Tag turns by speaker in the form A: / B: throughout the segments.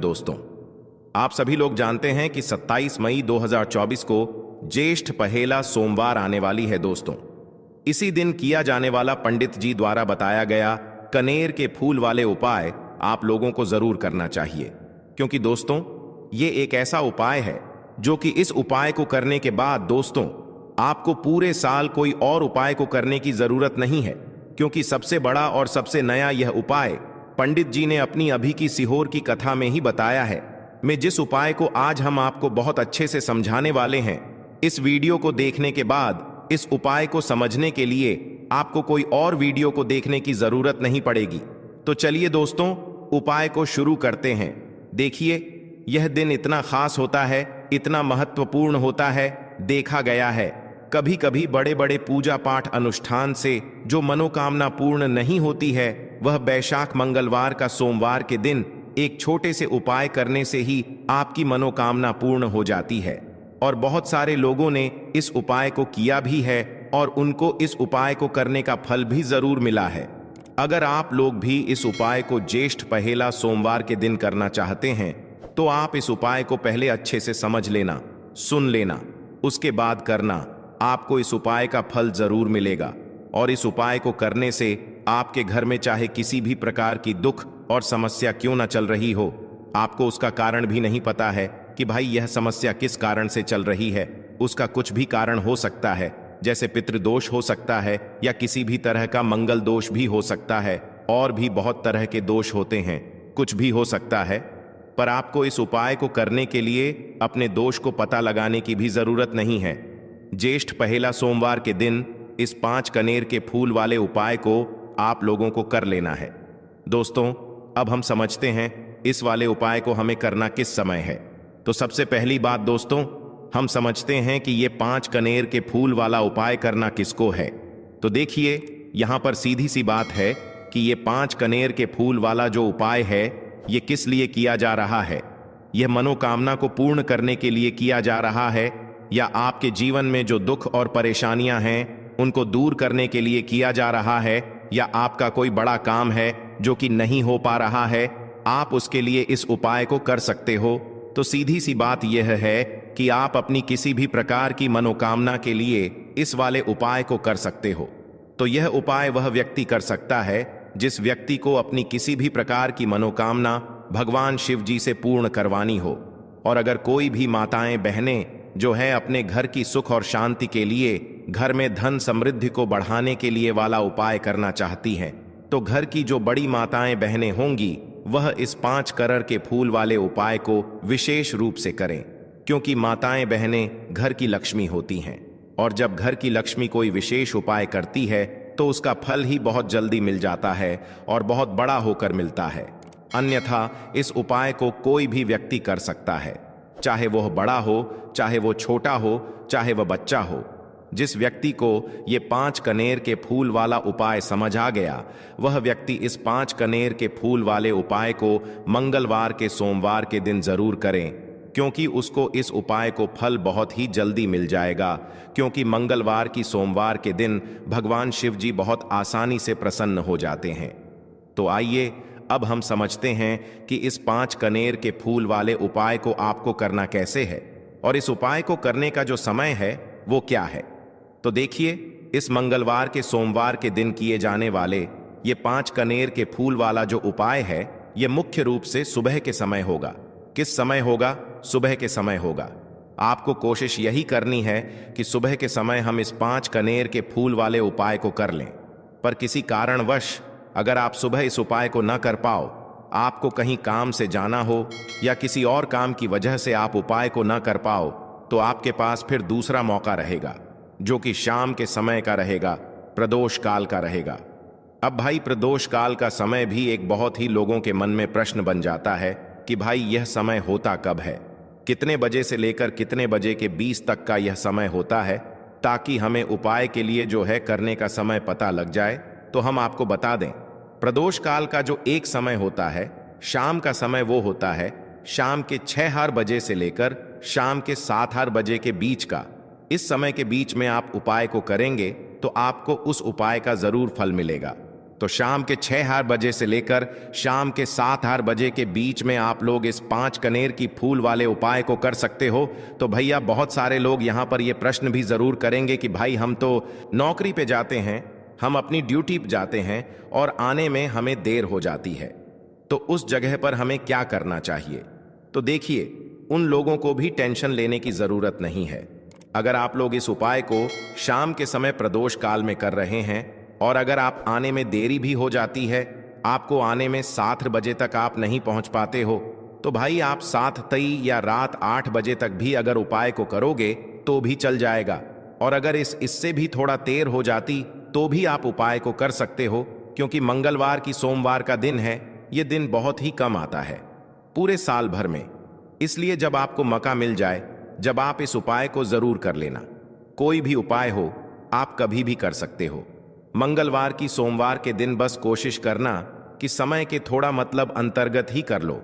A: दोस्तों, आप सभी लोग जानते हैं कि 27 मई 2024 को ज्येष्ठ पहेला सोमवार आने वाली है दोस्तों। इसी दिन किया जाने वाला पंडित जी द्वारा बताया गया कनेर के फूल वाले उपाय आप लोगों को जरूर करना चाहिए, क्योंकि दोस्तों ये एक ऐसा उपाय है जो कि इस उपाय को करने के बाद दोस्तों आपको पूरे साल कोई और उपाय को करने की जरूरत नहीं है, क्योंकि सबसे बड़ा और सबसे नया यह उपाय पंडित जी ने अपनी अभी की सीहोर की कथा में ही बताया है। मैं जिस उपाय को आज हम आपको बहुत अच्छे से समझाने वाले हैं, इस वीडियो को देखने के बाद इस उपाय को समझने के लिए आपको कोई और वीडियो को देखने की जरूरत नहीं पड़ेगी। तो चलिए दोस्तों उपाय को शुरू करते हैं। देखिए यह दिन इतना खास होता है, इतना महत्वपूर्ण होता है। देखा गया है कभी कभी बड़े बड़े पूजा पाठ अनुष्ठान से जो मनोकामना पूर्ण नहीं होती है, वह बैशाख मंगलवार का सोमवार के दिन एक छोटे से उपाय करने से ही आपकी मनोकामना पूर्ण हो जाती है। और बहुत सारे लोगों ने इस उपाय को किया भी है और उनको इस उपाय को करने का फल भी जरूर मिला है। अगर आप लोग भी इस उपाय को ज्येष्ठ पहेला सोमवार के दिन करना चाहते हैं तो आप इस उपाय को पहले अच्छे से समझ लेना, सुन लेना, उसके बाद करना। आपको इस उपाय का फल जरूर मिलेगा। और इस उपाय को करने से आपके घर में चाहे किसी भी प्रकार की दुख और समस्या क्यों ना चल रही हो, आपको उसका कारण भी नहीं पता है कि भाई यह समस्या किस कारण से चल रही है, उसका कुछ भी कारण हो सकता है, जैसे पितृदोष हो सकता है या किसी भी तरह का मंगल दोष भी हो सकता है, और भी बहुत तरह के दोष होते हैं, कुछ भी हो सकता है। पर आपको इस उपाय को करने के लिए अपने दोष को पता लगाने की भी जरूरत नहीं है। ज्येष्ठ पहेला सोमवार के दिन इस 5 कनेर के फूल वाले उपाय को आप लोगों को कर लेना है। दोस्तों अब हम समझते हैं इस वाले उपाय को हमें करना किस समय है। तो सबसे पहली बात दोस्तों, हम समझते हैं कि ये 5 कनेर के फूल वाला उपाय करना किसको है। तो देखिए यहां पर सीधी सी बात है कि ये 5 कनेर के फूल वाला जो उपाय है ये किस लिए किया जा रहा है। यह मनोकामना को पूर्ण करने के लिए किया जा रहा है, या आपके जीवन में जो दुख और परेशानियां हैं उनको दूर करने के लिए किया जा रहा है, या आपका कोई बड़ा काम है जो कि नहीं हो पा रहा है, आप उसके लिए इस उपाय को कर सकते हो। तो सीधी सी बात यह है कि आप अपनी किसी भी प्रकार की मनोकामना के लिए इस वाले उपाय को कर सकते हो। तो यह उपाय वह व्यक्ति कर सकता है जिस व्यक्ति को अपनी किसी भी प्रकार की मनोकामना भगवान शिव जी से पूर्ण करवानी हो। और अगर कोई भी माताएं बहनें जो है अपने घर की सुख और शांति के लिए, घर में धन समृद्धि को बढ़ाने के लिए वाला उपाय करना चाहती हैं, तो घर की जो बड़ी माताएं बहनें होंगी वह इस 5 कनेर के फूल वाले उपाय को विशेष रूप से करें, क्योंकि माताएं बहनें घर की लक्ष्मी होती हैं। और जब घर की लक्ष्मी कोई विशेष उपाय करती है तो उसका फल ही बहुत जल्दी मिल जाता है और बहुत बड़ा होकर मिलता है। अन्यथा इस उपाय को कोई भी व्यक्ति कर सकता है, चाहे वह बड़ा हो, चाहे वो छोटा हो, चाहे वह बच्चा हो। जिस व्यक्ति को ये 5 कनेर के फूल वाला उपाय समझ आ गया, वह व्यक्ति इस 5 कनेर के फूल वाले उपाय को मंगलवार के सोमवार के दिन जरूर करें, क्योंकि उसको इस उपाय को फल बहुत ही जल्दी मिल जाएगा। क्योंकि मंगलवार की सोमवार के दिन भगवान शिव जी बहुत आसानी से प्रसन्न हो जाते हैं। तो आइए अब हम समझते हैं कि इस 5 कनेर के फूल वाले उपाय को आपको करना कैसे है, और इस उपाय को करने का जो समय है वो क्या है। तो देखिए इस मंगलवार के सोमवार के दिन किए जाने वाले ये 5 कनेर के फूल वाला जो उपाय है ये मुख्य रूप से सुबह के समय होगा। किस समय होगा? सुबह के समय होगा। आपको कोशिश यही करनी है कि सुबह के समय हम इस 5 कनेर के फूल वाले उपाय को कर लें। पर किसी कारणवश अगर आप सुबह इस उपाय को न कर पाओ, आपको कहीं काम से जाना हो या किसी और काम की वजह से आप उपाय को न कर पाओ, तो आपके पास फिर दूसरा मौका रहेगा जो कि शाम के समय का रहेगा, प्रदोष काल का रहेगा। अब भाई प्रदोष काल का समय भी एक बहुत ही लोगों के मन में प्रश्न बन जाता है कि भाई यह समय होता कब है, कितने बजे से लेकर कितने बजे के 20 तक का यह समय होता है, ताकि हमें उपाय के लिए जो है करने का समय पता लग जाए। तो हम आपको बता दें, प्रदोष काल का जो एक समय होता है, शाम का समय वो होता है शाम के 6 बजे से लेकर शाम के 7 बजे के बीच का। इस समय के बीच में आप उपाय को करेंगे तो आपको उस उपाय का जरूर फल मिलेगा। तो शाम के 6 बजे से लेकर शाम के 7 बजे के बीच में आप लोग इस 5 कनेर की फूल वाले उपाय को कर सकते हो। तो भैया बहुत सारे लोग यहाँ पर ये प्रश्न भी जरूर करेंगे कि भाई हम तो नौकरी पे जाते हैं, हम अपनी ड्यूटी पे जाते हैं और आने में हमें देर हो जाती है, तो उस जगह पर हमें क्या करना चाहिए। तो देखिए, उन लोगों को भी टेंशन लेने की जरूरत नहीं है। अगर आप लोग इस उपाय को शाम के समय प्रदोष काल में कर रहे हैं और अगर आप आने में देरी भी हो जाती है, आपको आने में 7 बजे तक आप नहीं पहुंच पाते हो, तो भाई आप 7 या रात 8 बजे तक भी अगर उपाय को करोगे तो भी चल जाएगा। और अगर इससे भी थोड़ा देर हो जाती तो भी आप उपाय को कर सकते हो, क्योंकि मंगलवार की सोमवार का दिन है, ये दिन बहुत ही कम आता है पूरे साल भर में। इसलिए जब आपको मौका मिल जाए, जब आप इस उपाय को जरूर कर लेना। कोई भी उपाय हो, आप कभी भी कर सकते हो। मंगलवार की सोमवार के दिन बस कोशिश करना कि समय के थोड़ा मतलब अंतर्गत ही कर लो,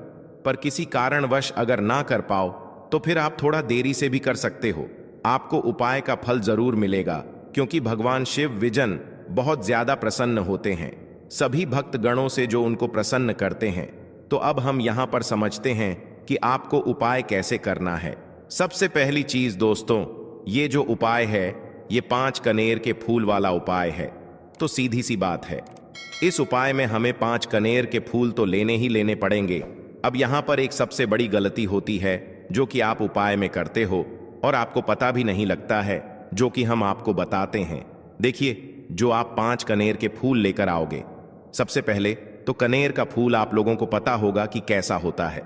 A: पर किसी कारणवश अगर ना कर पाओ तो फिर आप थोड़ा देरी से भी कर सकते हो। आपको उपाय का फल जरूर मिलेगा, क्योंकि भगवान शिव विजन बहुत ज्यादा प्रसन्न होते हैं सभी भक्त गणों से जो उनको प्रसन्न करते हैं। तो अब हम यहाँ पर समझते हैं कि आपको उपाय कैसे करना है। सबसे पहली चीज दोस्तों, ये जो उपाय है ये 5 कनेर के फूल वाला उपाय है। तो सीधी सी बात है, इस उपाय में हमें 5 कनेर के फूल तो लेने ही लेने पड़ेंगे। अब यहाँ पर एक सबसे बड़ी गलती होती है जो कि आप उपाय में करते हो और आपको पता भी नहीं लगता है, जो कि हम आपको बताते हैं। देखिए, जो आप 5 कनेर के फूल लेकर आओगे, सबसे पहले तो कनेर का फूल आप लोगों को पता होगा कि कैसा होता है।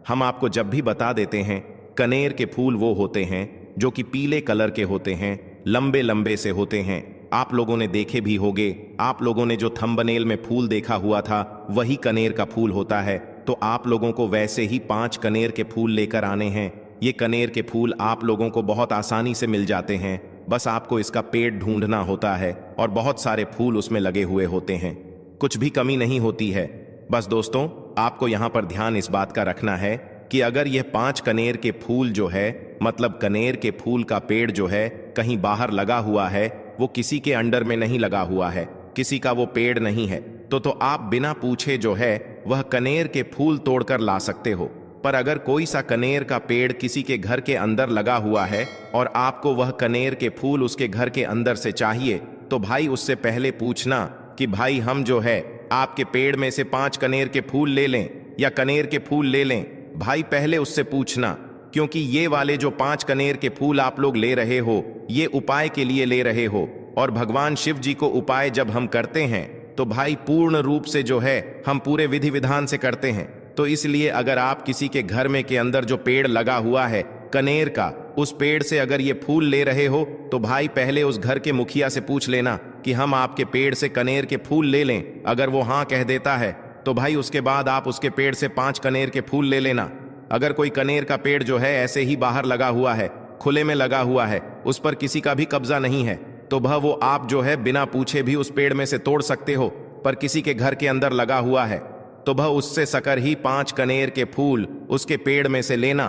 A: हम आपको जब भी बता देते हैं, कनेर के फूल वो होते हैं जो कि पीले कलर के होते हैं, लंबे लंबे से होते हैं। आप लोगों ने देखे भी होंगे, आप लोगों ने जो थंबनेल में फूल देखा हुआ था वही कनेर का फूल होता है। तो आप लोगों को वैसे ही 5 कनेर के फूल लेकर आने हैं। ये कनेर के फूल आप लोगों को बहुत आसानी से मिल जाते हैं, बस आपको इसका पेड़ ढूंढना होता है और बहुत सारे फूल उसमें लगे हुए होते हैं, कुछ भी कमी नहीं होती है। बस दोस्तों, आपको यहाँ पर ध्यान इस बात का रखना है कि अगर यह 5 कनेर के फूल जो है, मतलब कनेर के फूल का पेड़ जो है कहीं बाहर लगा हुआ है, वो किसी के अंडर में नहीं लगा हुआ है, किसी का वो पेड़ नहीं है, तो आप बिना पूछे जो है वह कनेर के फूल तोड़कर ला सकते हो। पर अगर कोई सा कनेर का पेड़ किसी के घर के अंदर लगा हुआ है और आपको वह कनेर के फूल उसके घर के अंदर से चाहिए, तो भाई उससे पहले पूछना कि भाई हम जो है आपके पेड़ में से 5 कनेर के फूल ले लें या कनेर के फूल ले लें। भाई पहले उससे पूछना, क्योंकि ये वाले जो 5 कनेर के फूल आप लोग ले रहे हो ये उपाय के लिए ले रहे हो, और भगवान शिव जी को उपाय जब हम करते हैं तो भाई पूर्ण रूप से जो है हम पूरे विधि विधान से करते हैं। तो इसलिए अगर आप किसी के घर में के अंदर जो पेड़ लगा हुआ है कनेर का, उस पेड़ से अगर ये फूल ले रहे हो तो भाई पहले उस घर के मुखिया से पूछ लेना कि हम आपके पेड़ से कनेर के फूल ले लें। अगर वो हाँ कह देता है तो भाई उसके बाद आप उसके पेड़ से 5 कनेर के फूल ले लेना। अगर कोई कनेर का पेड़ जो है ऐसे ही बाहर लगा हुआ है, खुले में लगा हुआ है, उस पर किसी का भी कब्जा नहीं है, तो वो आप जो है बिना पूछे भी उस पेड़ में से तोड़ सकते हो। पर किसी के घर के अंदर लगा हुआ है तो उससे सकर ही 5 कनेर के फूल उसके पेड़ में से लेना।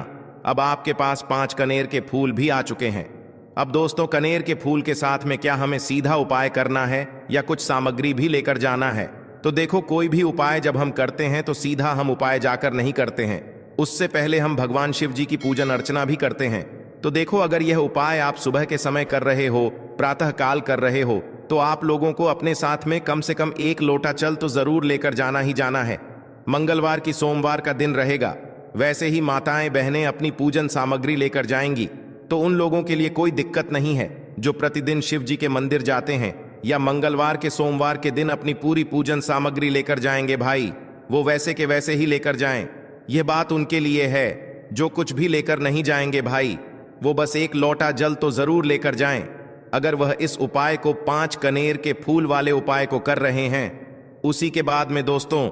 A: अब आपके पास 5 कनेर के फूल भी आ चुके हैं। अब दोस्तों, कनेर के फूल के साथ में क्या हमें सीधा उपाय करना है या कुछ सामग्री भी लेकर जाना है? तो देखो, कोई भी उपाय जब हम करते हैं तो सीधा हम उपाय जाकर नहीं करते हैं, उससे पहले हम भगवान शिव जी की पूजन अर्चना भी करते हैं। तो देखो, अगर यह उपाय आप सुबह के समय कर रहे हो, प्रातः काल कर रहे हो, तो आप लोगों को अपने साथ में कम से कम 1 लोटा जल तो जरूर लेकर जाना ही जाना है। मंगलवार की सोमवार का दिन रहेगा, वैसे ही माताएं बहनें अपनी पूजन सामग्री लेकर जाएंगी, तो उन लोगों के लिए कोई दिक्कत नहीं है जो प्रतिदिन शिव जी के मंदिर जाते हैं या मंगलवार के सोमवार के दिन अपनी पूरी पूजन सामग्री लेकर जाएंगे। भाई वो वैसे के वैसे ही लेकर जाएं। यह बात उनके लिए है जो कुछ भी लेकर नहीं जाएंगे भाई, वो बस 1 लोटा जल तो जरूर लेकर जाएं। अगर वह इस उपाय को 5 कनेर के फूल वाले उपाय को कर रहे हैं। उसी के बाद में दोस्तों,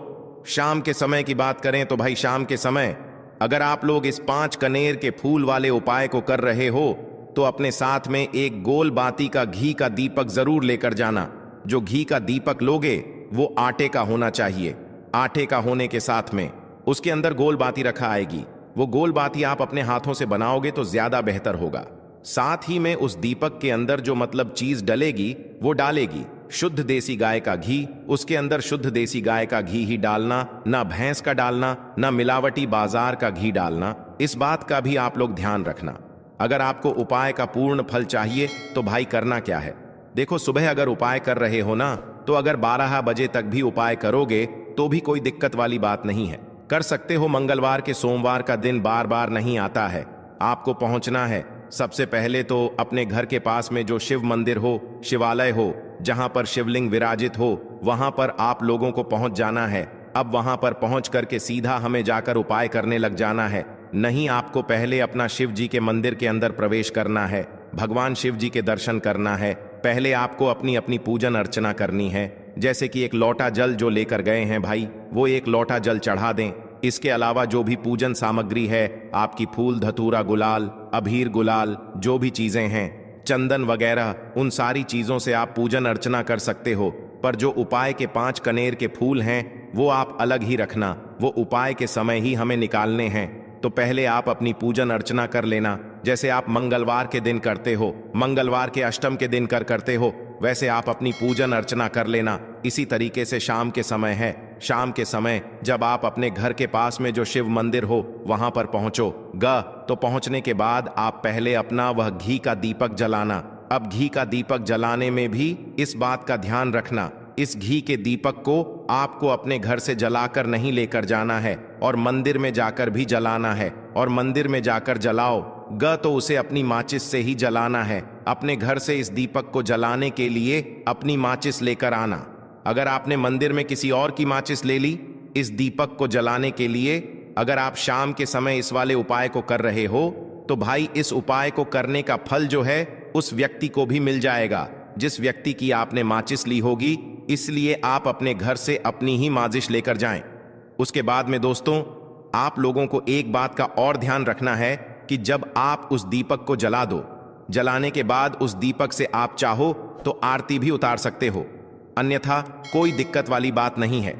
A: शाम के समय की बात करें तो भाई शाम के समय अगर आप लोग इस 5 कनेर के फूल वाले उपाय को कर रहे हो तो अपने साथ में 1 गोल बाती का घी का दीपक जरूर लेकर जाना। जो घी का दीपक लोगे वो आटे का होना चाहिए। आटे का होने के साथ में उसके अंदर गोल बाती रखा आएगी। वो गोल बाती आप अपने हाथों से बनाओगे तो ज्यादा बेहतर होगा। साथ ही में उस दीपक के अंदर जो मतलब चीज डलेगी वो डालेगी। शुद्ध देसी गाय का घी, उसके अंदर शुद्ध देसी गाय का घी ही डालना, ना भैंस का डालना, ना मिलावटी बाजार का घी डालना। इस बात का भी आप लोग ध्यान रखना। अगर आपको उपाय का पूर्ण फल चाहिए तो भाई करना क्या है, देखो सुबह अगर उपाय कर रहे हो ना, तो अगर 12 बजे तक भी उपाय करोगे तो भी कोई दिक्कत वाली बात नहीं है, कर सकते हो। मंगलवार के सोमवार का दिन बार बार नहीं आता है। आपको पहुंचना है सबसे पहले तो अपने घर के पास में जो शिव मंदिर हो, शिवालय हो, जहां पर शिवलिंग विराजित हो, वहां पर आप लोगों को पहुंच जाना है। अब वहां पर पहुंच करके सीधा हमें जाकर उपाय करने लग जाना है। नहीं, आपको पहले अपना शिव जी के मंदिर के अंदर प्रवेश करना है, भगवान शिव जी के दर्शन करना है। पहले आपको अपनी अपनी पूजन अर्चना करनी है। जैसे कि एक लोटा जल जो लेकर गए हैं भाई, वो एक लोटा जल चढ़ा दें। इसके अलावा जो भी पूजन सामग्री है, आपकी फूल धतूरा गुलाल, अबीर गुलाल, जो भी चीजें हैं, चंदन वगैरह, उन सारी चीजों से आप पूजन अर्चना कर सकते हो। पर जो उपाय के 5 कनेर के फूल हैं वो आप अलग ही रखना, वो उपाय के समय ही हमें निकालने हैं। तो पहले आप अपनी पूजन अर्चना कर लेना, जैसे आप मंगलवार के दिन करते हो, मंगलवार के अष्टम के दिन करते हो, वैसे आप अपनी पूजन अर्चना कर लेना। इसी तरीके से शाम के समय है, शाम के समय जब आप अपने घर के पास में जो शिव मंदिर हो वहां पर पहुंचो तो पहुंचने के बाद आप पहले अपना वह घी का दीपक जलाना। अब घी का दीपक जलाने में भी इस बात का ध्यान रखना, इस घी के दीपक को आपको अपने घर से जलाकर नहीं लेकर जाना है और मंदिर में जाकर भी जलाना है। और मंदिर में जाकर जलाओ तो उसे अपनी माचिस से ही जलाना है। अपने घर से इस दीपक को जलाने के लिए अपनी माचिस लेकर आना। अगर आपने मंदिर में किसी और की माचिस ले ली इस दीपक को जलाने के लिए, अगर आप शाम के समय इस वाले उपाय को कर रहे हो तो भाई इस उपाय को करने का फल जो है उस व्यक्ति को भी मिल जाएगा जिस व्यक्ति की आपने माचिस ली होगी। इसलिए आप अपने घर से अपनी ही माचिस लेकर जाएं। उसके बाद में दोस्तों, आप लोगों को एक बात का और ध्यान रखना है कि जब आप उस दीपक को जला दो, जलाने के बाद उस दीपक से आप चाहो तो आरती भी उतार सकते हो, अन्यथा कोई दिक्कत वाली बात नहीं है।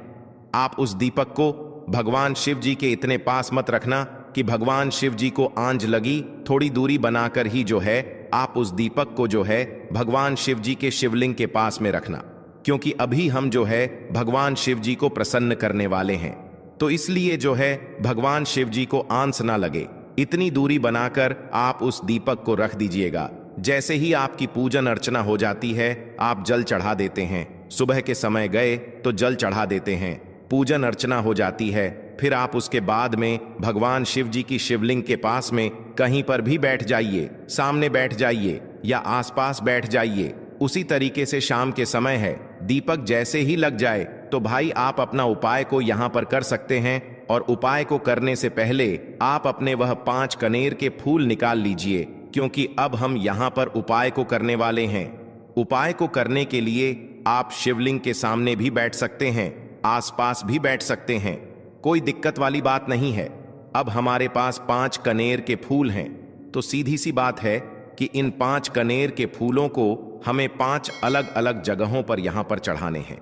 A: आप उस दीपक को भगवान शिव जी के इतने पास मत रखना कि भगवान शिव जी को आंच लगी, थोड़ी दूरी बनाकर ही जो है आप उस दीपक को जो है भगवान शिव जी के शिवलिंग के पास में रखना, क्योंकि अभी हम जो है भगवान शिव जी को प्रसन्न करने वाले हैं। तो इसलिए जो है भगवान शिव जी को आंच ना लगे, इतनी दूरी बनाकर आप उस दीपक को रख दीजिएगा। जैसे ही आपकी पूजन अर्चना हो जाती है आप जल चढ़ा देते हैं। सुबह के समय गए तो जल चढ़ा देते हैं, पूजन अर्चना हो जाती है। फिर आप उसके बाद में भगवान शिव जी की शिवलिंग के पास में कहीं पर भी बैठ जाइए, सामने बैठ जाइए या आसपास बैठ जाइए। उसी तरीके से शाम के समय है, दीपक जैसे ही लग जाए तो भाई आप अपना उपाय को यहाँ पर कर सकते हैं। और उपाय को करने से पहले आप अपने वह 5 कनेर के फूल निकाल लीजिए, क्योंकि अब हम यहाँ पर उपाय को करने वाले हैं। उपाय को करने के लिए आप शिवलिंग के सामने भी बैठ सकते हैं, आसपास भी बैठ सकते हैं, कोई दिक्कत वाली बात नहीं है। अब हमारे पास 5 कनेर के फूल हैं, तो सीधी सी बात है कि इन 5 कनेर के फूलों को हमें 5 अलग अलग जगहों पर यहां पर चढ़ाने हैं।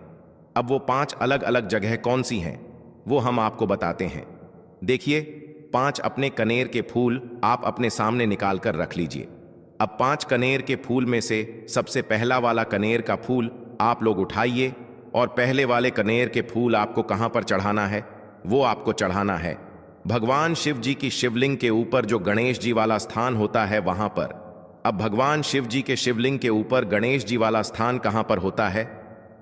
A: अब वो 5 अलग अलग जगह कौन सी हैं वो हम आपको बताते हैं। देखिए, 5 अपने कनेर के फूल आप अपने सामने निकाल कर रख लीजिए। अब 5 कनेर के फूल में से सबसे पहला वाला कनेर का फूल आप लोग उठाइए और पहले वाले कनेर के फूल आपको कहां पर चढ़ाना है, वो आपको चढ़ाना है भगवान शिव जी की शिवलिंग के ऊपर जो गणेश जी वाला स्थान होता है वहां पर। अब भगवान शिव जी के शिवलिंग के ऊपर गणेश जी वाला स्थान कहां पर होता है?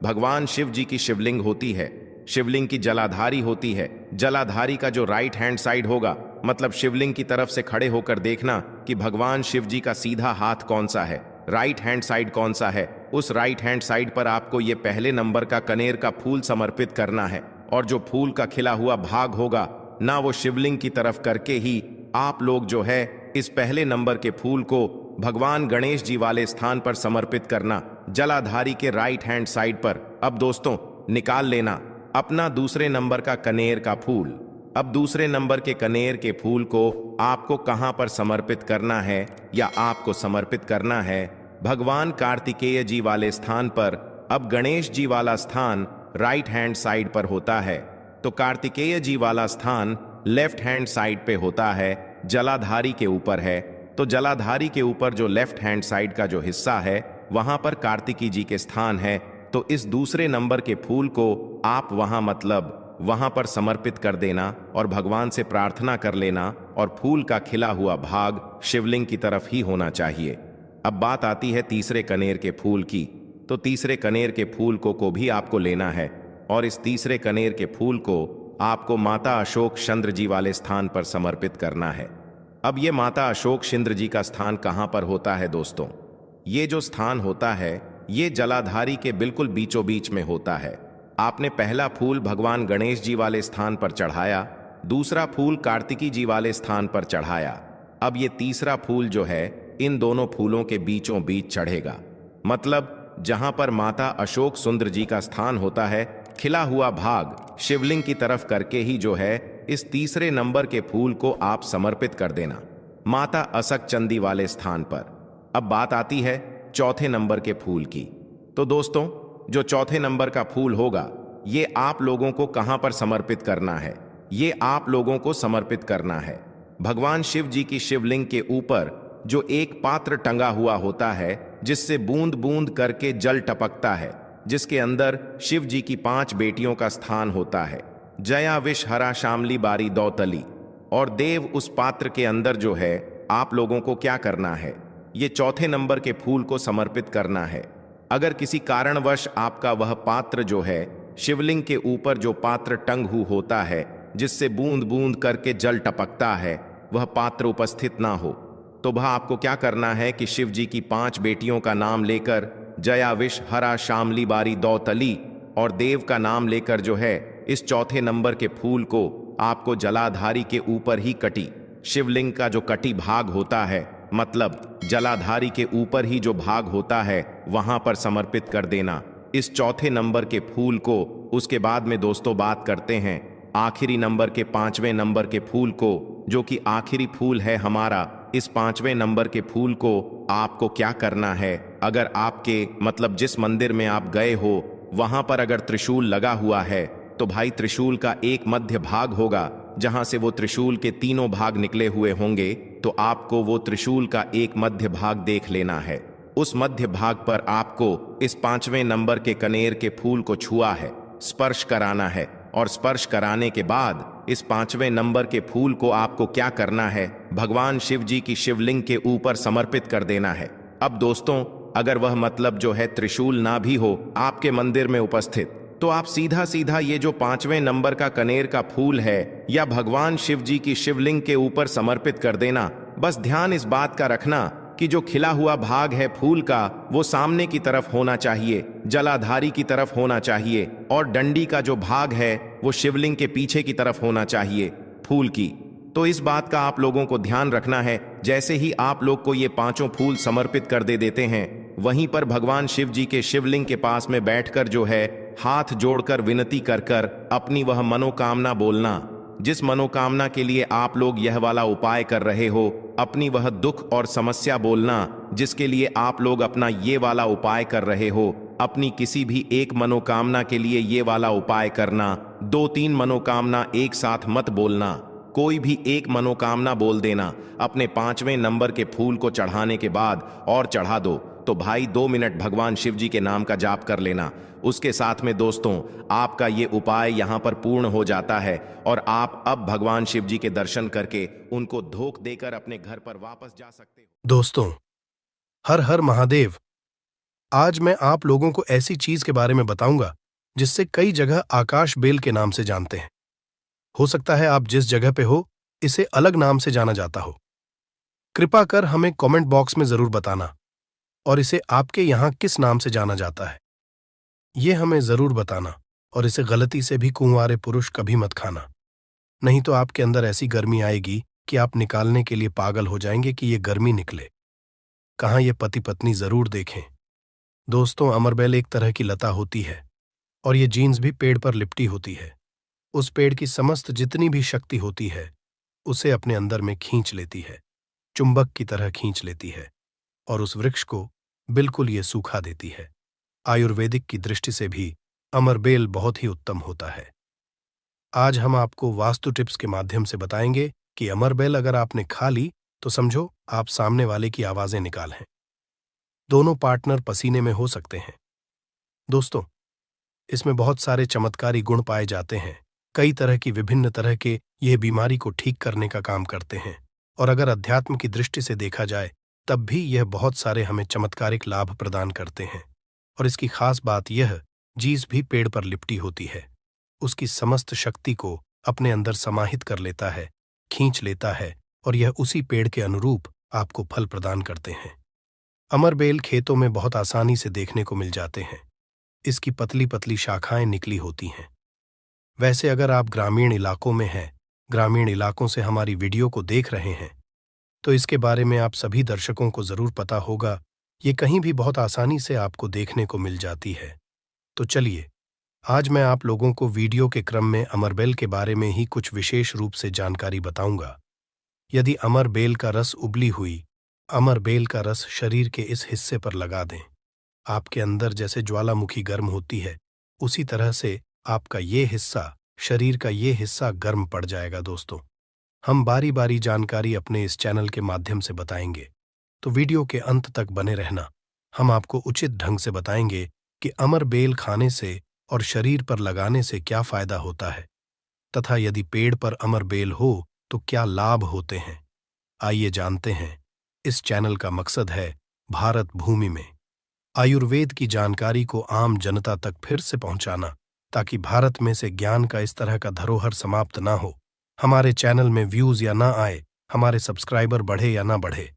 A: भगवान शिव जी की शिवलिंग होती है, शिवलिंग की जलाधारी होती है। जलाधारी का जो राइट हैंड साइड होगा, मतलब शिवलिंग की तरफ से खड़े होकर देखना कि भगवान शिव जी का सीधा हाथ कौन सा है, राइट हैंड साइड कौन सा है। उस राइट हैंड साइड पर आपको ये पहले नंबर का कनेर का फूल समर्पित करना है। और जो फूल का खिला हुआ भाग होगा ना, वो शिवलिंग की तरफ करके ही आप लोग जो है इस पहले नंबर के फूल को भगवान गणेश जी वाले स्थान पर समर्पित करना, जलाधारी के राइट हैंड साइड पर। अब दोस्तों, निकाल लेना अपना दूसरे नंबर का कनेर का फूल। अब दूसरे नंबर के कनेर के फूल को आपको कहां पर समर्पित करना है, या आपको समर्पित करना है भगवान कार्तिकेय जी वाले स्थान पर। अब गणेश जी वाला स्थान राइट हैंड साइड पर होता है, तो कार्तिकेय जी वाला स्थान लेफ्ट हैंड साइड पे होता है, जलाधारी के ऊपर है। तो जलाधारी के ऊपर जो लेफ्ट हैंड साइड का जो हिस्सा है वहां पर कार्तिकी जी के स्थान है। तो इस दूसरे नंबर के फूल को आप वहां पर समर्पित कर देना और भगवान से प्रार्थना कर लेना, और फूल का खिला हुआ भाग शिवलिंग की तरफ ही होना चाहिए। अब बात आती है तीसरे कनेर के फूल की। तो तीसरे कनेर के फूल को भी आपको लेना है, और इस तीसरे कनेर के फूल को आपको माता अशोक चंद्र जी वाले स्थान पर समर्पित करना है। अब ये माता अशोक चंद्र जी का स्थान कहाँ पर होता है दोस्तों? ये जो स्थान होता है ये जलाधारी के बिल्कुल बीचों बीच में होता है। आपने पहला फूल भगवान गणेश जी वाले स्थान पर चढ़ाया, दूसरा फूल कार्तिकी जी वाले स्थान पर चढ़ाया। अब ये तीसरा फूल जो है इन दोनों फूलों के बीचों बीच चढ़ेगा, मतलब जहां पर माता अशोक सुंदर जी का स्थान होता है, खिला हुआ भाग शिवलिंग की तरफ करके ही जो है इस तीसरे नंबर के फूल को आप समर्पित कर देना माता असक चंदी वाले स्थान पर। अब बात आती है चौथे नंबर के फूल की। तो दोस्तों, जो चौथे नंबर का फूल होगा ये आप लोगों को कहां पर समर्पित करना है? ये आप लोगों को समर्पित करना है भगवान शिव जी की शिवलिंग के ऊपर जो एक पात्र टंगा हुआ होता है, जिससे बूंद बूंद करके जल टपकता है, जिसके अंदर शिव जी की 5 बेटियों का स्थान होता है, जया विष हरा शामली बारी दौतली। और देव उस पात्र के अंदर जो है आप लोगों को क्या करना है? ये चौथे नंबर के फूल को समर्पित करना है। अगर किसी कारणवश आपका वह पात्र जो है शिवलिंग के ऊपर जो पात्र टंगू होता है, जिससे बूंद बूंद करके जल टपकता है, वह पात्र उपस्थित ना हो, तो वह आपको क्या करना है कि शिव जी की 5 बेटियों का नाम लेकर जया विष हरा शामली बारी दौतली और देव का नाम लेकर जो है इस चौथे नंबर के फूल को आपको जलाधारी के ऊपर ही कटी शिवलिंग का जो कटी भाग होता है, मतलब जलाधारी के ऊपर ही जो भाग होता है, वहां पर समर्पित कर देना इस चौथे नंबर के फूल को। उसके बाद में दोस्तों बात करते हैं आखिरी नंबर के 5वें नंबर के फूल को, जो कि आखिरी फूल है हमारा। इस 5वें नंबर के फूल को आपको क्या करना है? अगर आपके मतलब जिस मंदिर में आप गए हो वहां पर अगर त्रिशूल लगा हुआ है, तो भाई त्रिशूल का एक मध्य भाग होगा जहां से वो त्रिशूल के तीनों भाग निकले हुए होंगे, तो आपको वो त्रिशूल का एक मध्य भाग देख लेना है। उस मध्य भाग पर आपको इस 5वें नंबर के कनेर के फूल को छुआ है, स्पर्श कराना है, और स्पर्श कराने के बाद इस 5वें नंबर के फूल को आपको क्या करना है? भगवान शिव जी की शिवलिंग के ऊपर समर्पित कर देना है। अब दोस्तों, अगर वह मतलब जो है त्रिशूल ना भी हो आपके मंदिर में उपस्थित, तो आप सीधा सीधा ये जो 5वें नंबर का कनेर का फूल है या भगवान शिव जी की शिवलिंग के ऊपर समर्पित कर देना। बस ध्यान इस बात का रखना कि जो खिला हुआ भाग है फूल का वो सामने की तरफ होना चाहिए, जलाधारी की तरफ होना चाहिए, और डंडी का जो भाग है वो शिवलिंग के पीछे की तरफ होना चाहिए फूल की। तो इस बात का आप लोगों को ध्यान रखना है। जैसे ही आप लोग को ये 5 फूल समर्पित कर देते हैं, वहीं पर भगवान शिव जी के शिवलिंग के पास में बैठकर जो है हाथ जोड़कर विनती कर कर अपनी वह मनोकामना बोलना, जिस मनोकामना के लिए आप लोग यह वाला उपाय कर रहे हो, अपनी वह दुख और समस्या बोलना जिसके लिए आप लोग अपना ये वाला उपाय कर रहे हो। अपनी किसी भी एक मनोकामना के लिए ये वाला उपाय करना, 2-3 मनोकामना एक साथ मत बोलना, कोई भी एक मनोकामना बोल देना। अपने 5वें नंबर के फूल को चढ़ाने के बाद और चढ़ा दो तो भाई 2 मिनट भगवान शिव जी के नाम का जाप कर लेना। उसके साथ में दोस्तों आपका ये उपाय यहाँ पर पूर्ण हो जाता है और आप अब भगवान शिव जी के दर्शन करके उनको धोख देकर अपने घर पर वापस जा सकते हो।
B: दोस्तों, हर हर महादेव। आज मैं आप लोगों को ऐसी चीज के बारे में बताऊंगा जिससे कई जगह आकाश बेल के नाम से जानते हैं। हो सकता है आप जिस जगह पे हो इसे अलग नाम से जाना जाता हो। कृपा कर हमें कमेंट बॉक्स में जरूर बताना, और इसे आपके यहाँ किस नाम से जाना जाता है ये हमें जरूर बताना। और इसे गलती से भी कुंवारे पुरुष कभी मत खाना, नहीं तो आपके अंदर ऐसी गर्मी आएगी कि आप निकालने के लिए पागल हो जाएंगे कि ये गर्मी निकले। कहाँ ये पति पत्नी जरूर देखें। दोस्तों, अमरबेल एक तरह की लता होती है और ये जीन्स भी पेड़ पर लिपटी होती है। उस पेड़ की समस्त जितनी भी शक्ति होती है उसे अपने अंदर में खींच लेती है, चुंबक की तरह खींच लेती है, और उस वृक्ष को बिल्कुल ये सूखा देती है। आयुर्वेदिक की दृष्टि से भी अमरबेल बहुत ही उत्तम होता है। आज हम आपको वास्तु टिप्स के माध्यम से बताएंगे कि अमरबेल अगर आपने खा ली तो समझो आप सामने वाले की आवाजें निकाल हैं। दोनों पार्टनर पसीने में हो सकते हैं, दोस्तों, इसमें बहुत सारे चमत्कारी गुण पाए जाते हैं। कई तरह की विभिन्न तरह के यह बीमारी को ठीक करने का काम करते हैं। और अगर अध्यात्म की दृष्टि से देखा जाए तब भी यह बहुत सारे हमें चमत्कारिक लाभ प्रदान करते हैं। और इसकी खास बात यह, जीस भी पेड़ पर लिपटी होती है, उसकी समस्त शक्ति को अपने अंदर समाहित कर लेता है, खींच लेता है, और यह उसी पेड़ के अनुरूप आपको फल प्रदान करते हैं। अमरबेल खेतों में बहुत आसानी से देखने को मिल जाते हैं। इसकी पतली पतली शाखाएं निकली होती हैं। वैसे अगर आप ग्रामीण इलाकों में हैं, ग्रामीण इलाकों से हमारी वीडियो को देख रहे हैं, तो इसके बारे में आप सभी दर्शकों को जरूर पता होगा। ये कहीं भी बहुत आसानी से आपको देखने को मिल जाती है। तो चलिए, आज मैं आप लोगों को वीडियो के क्रम में अमरबेल के बारे में ही कुछ विशेष रूप से जानकारी बताऊंगा। यदि अमरबेल का रस उबली हुई अमरबेल का रस शरीर के इस हिस्से पर लगा दें, आपके अंदर जैसे ज्वालामुखी गर्म होती है, उसी तरह से आपका ये हिस्सा, शरीर का ये हिस्सा गर्म पड़ जाएगा। दोस्तों, हम बारी बारी जानकारी अपने इस चैनल के माध्यम से बताएंगे, तो वीडियो के अंत तक बने रहना। हम आपको उचित ढंग से बताएंगे कि अमरबेल खाने से और शरीर पर लगाने से क्या फायदा होता है, तथा यदि पेड़ पर अमरबेल हो तो क्या लाभ होते हैं। आइए जानते हैं। इस चैनल का मकसद है भारत भूमि में आयुर्वेद की जानकारी को आम जनता तक फिर से पहुंचाना, ताकि भारत में से ज्ञान का इस तरह का धरोहर समाप्त ना हो। हमारे चैनल में व्यूज या ना आए, हमारे सब्सक्राइबर बढ़े या ना बढ़े,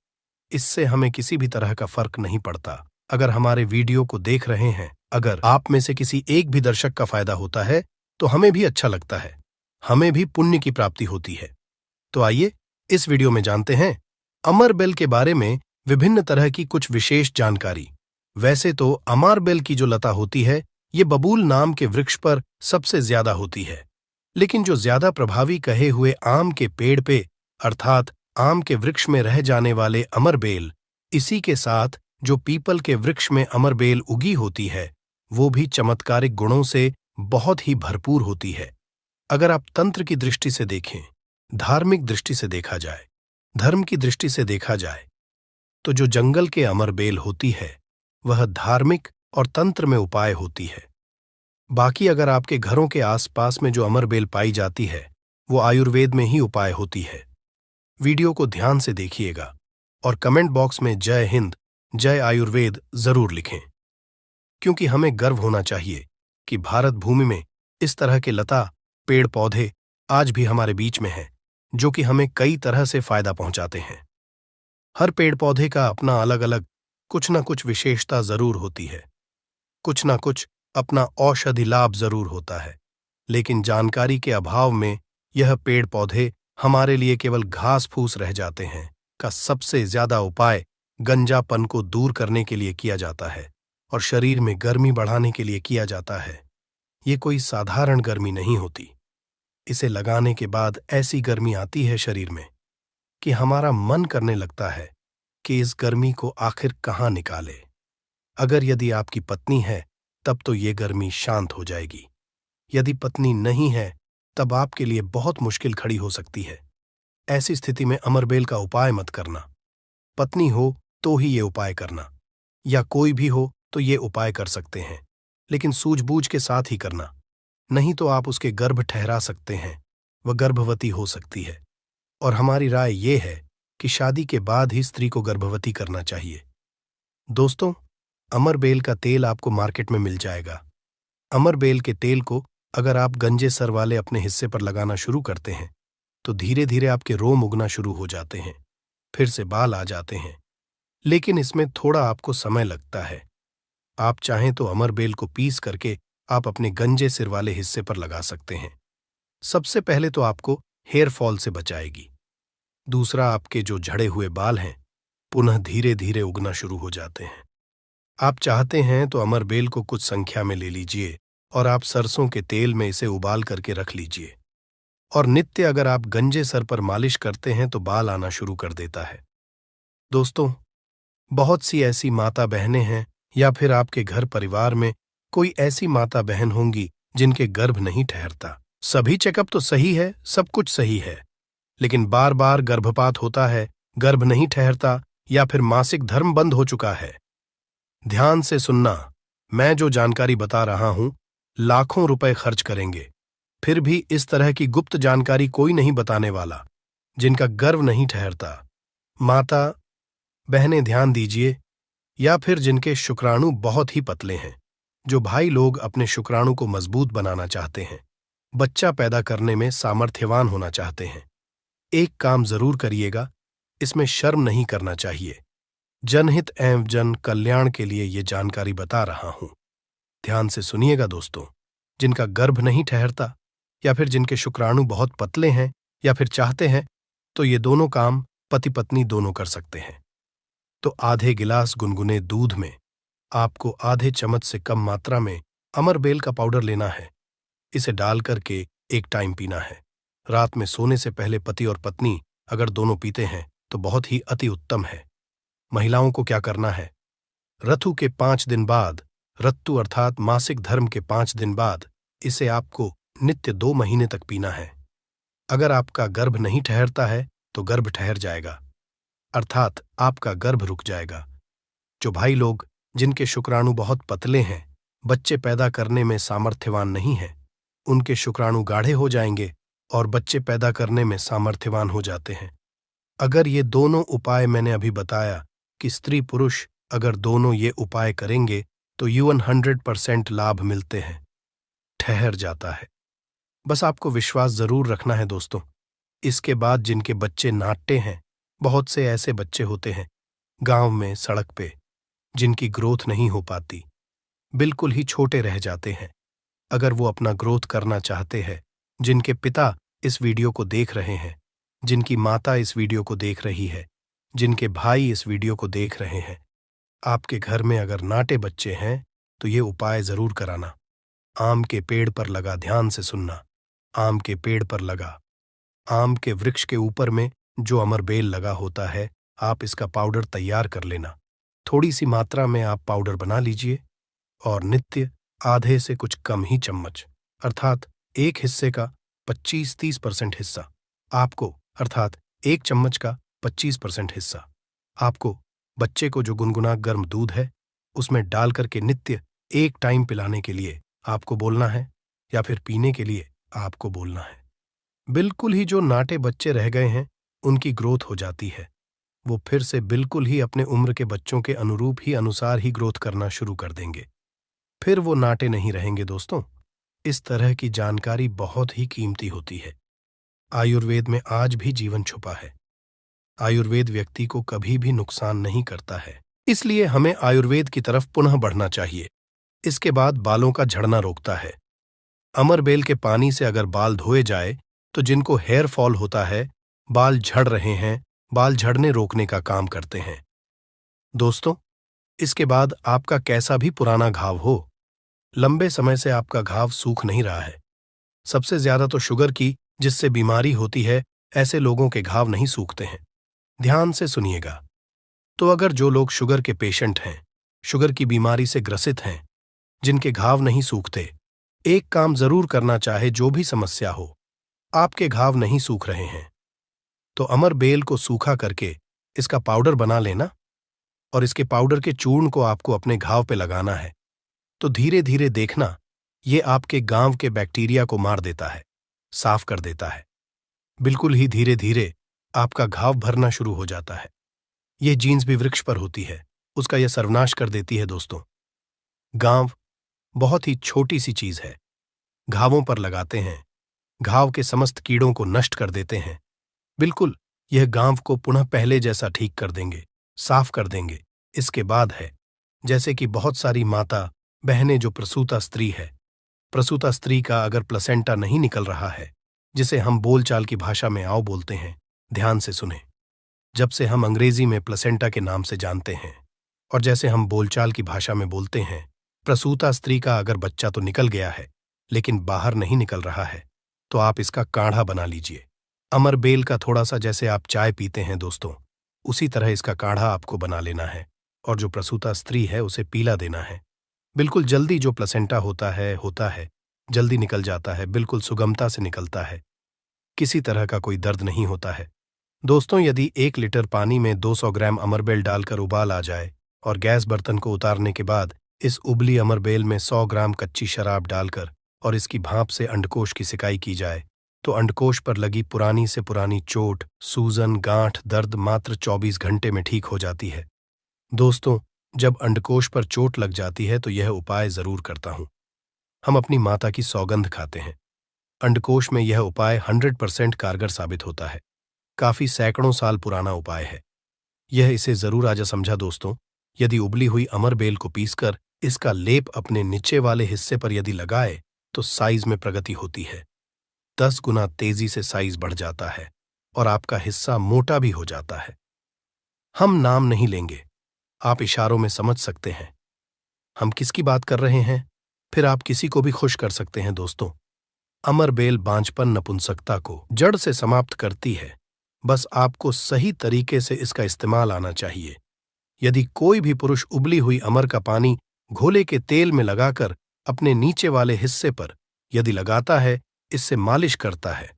B: इससे हमें किसी भी तरह का फर्क नहीं पड़ता। अगर हमारे वीडियो को देख रहे हैं, अगर आप में से किसी एक भी दर्शक का फायदा होता है तो हमें भी अच्छा लगता है, हमें भी पुण्य की प्राप्ति होती है। तो आइए इस वीडियो में जानते हैं अमरबेल के बारे में विभिन्न तरह की कुछ विशेष जानकारी। वैसे तो अमरबेल की जो लता होती है, ये बबूल नाम के वृक्ष पर सबसे ज्यादा होती है, लेकिन जो ज्यादा प्रभावी कहे हुए आम के पेड़ पे, अर्थात आम के वृक्ष में रह जाने वाले अमरबेल, इसी के साथ जो पीपल के वृक्ष में अमरबेल उगी होती है, वो भी चमत्कारिक गुणों से बहुत ही भरपूर होती है। अगर आप तंत्र की दृष्टि से देखें, धार्मिक दृष्टि से देखा जाए, धर्म की दृष्टि से देखा जाए, तो जो जंगल के अमरबेल होती है वह धार्मिक और तंत्र में उपाय होती है। बाकी अगर आपके घरों के आसपास में जो अमरबेल पाई जाती है वो आयुर्वेद में ही उपाय होती है। वीडियो को ध्यान से देखिएगा और कमेंट बॉक्स में जय हिंद, जय आयुर्वेद जरूर लिखें, क्योंकि हमें गर्व होना चाहिए कि भारत भूमि में इस तरह के लता, पेड़ पौधे आज भी हमारे बीच में हैं, जो कि हमें कई तरह से फायदा पहुंचाते हैं। हर पेड़ पौधे का अपना अलग अलग कुछ न कुछ विशेषता जरूर होती है, कुछ न कुछ अपना औषधि लाभ जरूर होता है, लेकिन जानकारी के अभाव में यह पेड़ पौधे हमारे लिए केवल घास फूस रह जाते हैं। का सबसे ज्यादा उपाय गंजापन को दूर करने के लिए किया जाता है और शरीर में गर्मी बढ़ाने के लिए किया जाता है। ये कोई साधारण गर्मी नहीं होती। इसे लगाने के बाद ऐसी गर्मी आती है शरीर में कि हमारा मन करने लगता है कि इस गर्मी को आखिर कहाँ निकाले। अगर यदि आपकी पत्नी है तब तो ये गर्मी शांत हो जाएगी। यदि पत्नी नहीं है तब आपके लिए बहुत मुश्किल खड़ी हो सकती है। ऐसी स्थिति में अमरबेल का उपाय मत करना। पत्नी हो तो ही ये उपाय करना, या कोई भी हो तो ये उपाय कर सकते हैं, लेकिन सूझबूझ के साथ ही करना, नहीं तो आप उसके गर्भ ठहरा सकते हैं, वह गर्भवती हो सकती है। और हमारी राय ये है कि शादी के बाद ही स्त्री को गर्भवती करना चाहिए। दोस्तों, अमरबेल का तेल आपको मार्केट में मिल जाएगा। अमरबेल के तेल को अगर आप गंजे सर वाले अपने हिस्से पर लगाना शुरू करते हैं तो धीरे धीरे आपके रोम उगना शुरू हो जाते हैं, फिर से बाल आ जाते हैं, लेकिन इसमें थोड़ा आपको समय लगता है। आप चाहें तो अमरबेल को पीस करके आप अपने गंजे सिर वाले हिस्से पर लगा सकते हैं। सबसे पहले तो आपको हेयर फॉल से बचाएगी। दूसरा, आपके जो झड़े हुए बाल हैं पुनः धीरे धीरे उगना शुरू हो जाते हैं। आप चाहते हैं तो अमरबेल को कुछ संख्या में ले लीजिए और आप सरसों के तेल में इसे उबाल करके रख लीजिए, और नित्य अगर आप गंजे सर पर मालिश करते हैं तो बाल आना शुरू कर देता है। दोस्तों, बहुत सी ऐसी माता बहनें हैं या फिर आपके घर परिवार में कोई ऐसी माता बहन होंगी जिनके गर्भ नहीं ठहरता। सभी चेकअप तो सही है, सब कुछ सही है, लेकिन बार बार गर्भपात होता है, गर्भ नहीं ठहरता, या फिर मासिक धर्म बंद हो चुका है। ध्यान से सुनना, मैं जो जानकारी बता रहा हूं, लाखों रुपए खर्च करेंगे, फिर भी इस तरह की गुप्त जानकारी कोई नहीं बताने वाला जिनका गर्भ नहीं ठहरता। माता बहनें ध्यान दीजिए, या फिर जिनके शुक्राणु बहुत ही पतले हैं। जो भाई लोग अपने शुक्राणु को मजबूत बनाना चाहते हैं, बच्चा पैदा करने में सामर्थ्यवान होना चाहते हैं, एक काम जरूर करिएगा, इसमें शर्म नहीं करना चाहिए। जनहित एवं जन कल्याण के लिए ये जानकारी बता रहा हूं। ध्यान से सुनिएगा दोस्तों। जिनका गर्भ नहीं ठहरता, या फिर जिनके शुक्राणु बहुत पतले हैं, या फिर चाहते हैं, तो ये दोनों काम पति पत्नी दोनों कर सकते हैं। तो आधे गिलास गुनगुने दूध में आपको आधे चम्मच से कम मात्रा में अमरबेल का पाउडर लेना है। इसे डाल करके एक टाइम पीना है। रात में सोने से पहले पति और पत्नी अगर दोनों पीते हैं तो बहुत ही अति उत्तम है। महिलाओं को क्या करना है? ऋतु के 5 दिन बाद, ऋतु अर्थात मासिक धर्म के 5 दिन बाद इसे आपको नित्य 2 महीने तक पीना है। अगर आपका गर्भ नहीं ठहरता है तो गर्भ ठहर जाएगा, अर्थात आपका गर्भ रुक जाएगा। जो भाई लोग जिनके शुक्राणु बहुत पतले हैं, बच्चे पैदा करने में सामर्थ्यवान नहीं हैं, उनके शुक्राणु गाढ़े हो जाएंगे और बच्चे पैदा करने में सामर्थ्यवान हो जाते हैं। अगर ये दोनों उपाय मैंने अभी बताया कि स्त्री पुरुष अगर दोनों ये उपाय करेंगे तो युवन 100% लाभ मिलते हैं, ठहर जाता है। बस आपको विश्वास जरूर रखना है दोस्तों। इसके बाद जिनके बच्चे नाट्य हैं, बहुत से ऐसे बच्चे होते हैं गांव में, सड़क पे, जिनकी ग्रोथ नहीं हो पाती, बिल्कुल ही छोटे रह जाते हैं। अगर वो अपना ग्रोथ करना चाहते हैं, जिनके पिता इस वीडियो को देख रहे हैं, जिनकी माता इस वीडियो को देख रही है, जिनके भाई इस वीडियो को देख रहे हैं, आपके घर में अगर नाटे बच्चे हैं तो ये उपाय जरूर कराना। आम के पेड़ पर लगा, ध्यान से सुनना, आम के पेड़ पर लगा, आम के वृक्ष के ऊपर में जो अमरबेल लगा होता है, आप इसका पाउडर तैयार कर लेना। थोड़ी सी मात्रा में आप पाउडर बना लीजिए और नित्य आधे से कुछ कम ही चम्मच, अर्थात एक हिस्से का 25-30% हिस्सा आपको, अर्थात एक चम्मच का 25% हिस्सा आपको बच्चे को जो गुनगुना गर्म दूध है उसमें डाल करके नित्य एक टाइम पिलाने के लिए आपको बोलना है, या फिर पीने के लिए आपको बोलना है। बिल्कुल ही जो नाटे बच्चे रह गए हैं उनकी ग्रोथ हो जाती है। वो फिर से बिल्कुल ही अपने उम्र के बच्चों के अनुरूप ही अनुसार ही ग्रोथ करना शुरू कर देंगे। फिर वो नाटे नहीं रहेंगे दोस्तों। इस तरह की जानकारी बहुत ही कीमती होती है। आयुर्वेद में आज भी जीवन छुपा है। आयुर्वेद व्यक्ति को कभी भी नुकसान नहीं करता है, इसलिए हमें आयुर्वेद की तरफ पुनः बढ़ना चाहिए। इसके बाद बालों का झड़ना रोकता है। अमरबेल के पानी से अगर बाल धोए जाए तो जिनको हेयर फॉल होता है, बाल झड़ रहे हैं, बाल झड़ने रोकने का काम करते हैं। दोस्तों, इसके बाद आपका कैसा भी पुराना घाव हो, लंबे समय से आपका घाव सूख नहीं रहा है, सबसे ज्यादा तो शुगर की जिससे बीमारी होती है, ऐसे लोगों के घाव नहीं सूखते हैं। ध्यान से सुनिएगा। तो अगर जो लोग शुगर के पेशेंट हैं, शुगर की बीमारी से ग्रसित हैं, जिनके घाव नहीं सूखते, एक काम जरूर करना चाहे, जो भी समस्या हो, आपके घाव नहीं सूख रहे हैं तो अमरबेल को सूखा करके इसका पाउडर बना लेना और इसके पाउडर के चूर्ण को आपको अपने घाव पे लगाना है। तो धीरे धीरे देखना, ये आपके गांव के बैक्टीरिया को मार देता है, साफ कर देता है। बिल्कुल ही धीरे धीरे आपका घाव भरना शुरू हो जाता है। ये जीन्स भी वृक्ष पर होती है, उसका यह सर्वनाश कर देती है। दोस्तों, गांव बहुत ही छोटी सी चीज है, घावों पर लगाते हैं, घाव के समस्त कीड़ों को नष्ट कर देते हैं। बिल्कुल यह गांव को पुनः पहले जैसा ठीक कर देंगे, साफ कर देंगे। इसके बाद है, जैसे कि बहुत सारी माता बहनें जो प्रसूता स्त्री है, प्रसूता स्त्री का अगर प्लेसेंटा नहीं निकल रहा है, जिसे हम बोलचाल की भाषा में आओ बोलते हैं, ध्यान से सुने। जब से हम अंग्रेजी में प्लेसेंटा के नाम से जानते हैं और जैसे हम बोलचाल की भाषा में बोलते हैं, प्रसूता स्त्री का अगर बच्चा तो निकल गया है लेकिन बाहर नहीं निकल रहा है, तो आप इसका काढ़ा बना लीजिए। अमरबेल का थोड़ा सा, जैसे आप चाय पीते हैं दोस्तों, उसी तरह इसका काढ़ा आपको बना लेना है और जो प्रसूता स्त्री है उसे पीला देना है। बिल्कुल जल्दी जो प्लेसेंटा होता है, जल्दी निकल जाता है, बिल्कुल सुगमता से निकलता है, किसी तरह का कोई दर्द नहीं होता है। दोस्तों, यदि 1 लीटर पानी में 200 ग्राम अमरबेल डालकर उबाल आ जाए और गैस बर्तन को उतारने के बाद इस उबली अमरबेल में 100 ग्राम कच्ची शराब डालकर और इसकी भाप से अंडकोश की सिकाई की जाए तो अंडकोश पर लगी पुरानी से पुरानी चोट, सूजन, गांठ, दर्द मात्र 24 घंटे में ठीक हो जाती है। दोस्तों, जब अंडकोश पर चोट लग जाती है तो यह उपाय जरूर करता हूं। हम अपनी माता की सौगंध खाते हैं। अंडकोश में यह उपाय 100% कारगर साबित होता है। काफी सैकड़ों साल पुराना उपाय है। यह इसे जरूर आजा समझा दोस्तों। यदि उबली हुई अमरबेल को पीसकर इसका लेप अपने नीचे वाले हिस्से पर यदि लगाए तो साइज में प्रगति होती है। 10 गुना तेजी से साइज बढ़ जाता है और आपका हिस्सा मोटा भी हो जाता है। हम नाम नहीं लेंगे, आप इशारों में समझ सकते हैं हम किसकी बात कर रहे हैं। फिर आप किसी को भी खुश कर सकते हैं दोस्तों। अमरबेल बांझपन, नपुंसकता को जड़ से समाप्त करती है। बस आपको सही तरीके से इसका इस्तेमाल आना चाहिए। यदि कोई भी पुरुष उबली हुई अमर का पानी घोले के तेल में लगाकर अपने नीचे वाले हिस्से पर यदि लगाता है, इससे मालिश करता है,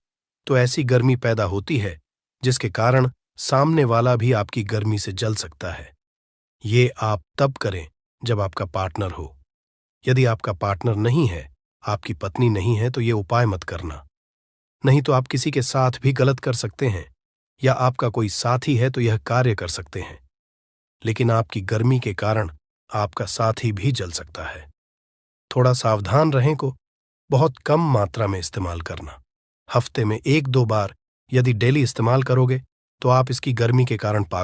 B: तो ऐसी गर्मी पैदा होती है जिसके कारण सामने वाला भी आपकी गर्मी से जल सकता है। ये आप तब करें जब आपका पार्टनर हो। यदि आपका पार्टनर नहीं है, आपकी पत्नी नहीं है, तो ये उपाय मत करना। नहीं तो आप किसी के साथ भी गलत कर सकते हैं, या आपका कोई साथी है तो यह कार्य कर सकते हैं, लेकिन आपकी गर्मी के कारण आपका साथी भी जल सकता है। थोड़ा सावधान रहें को बहुत कम मात्रा में इस्तेमाल करना। हफ्ते में 1-2 बार यदि डेली इस्तेमाल करोगे तो आप इसकी गर्मी के कारण पागल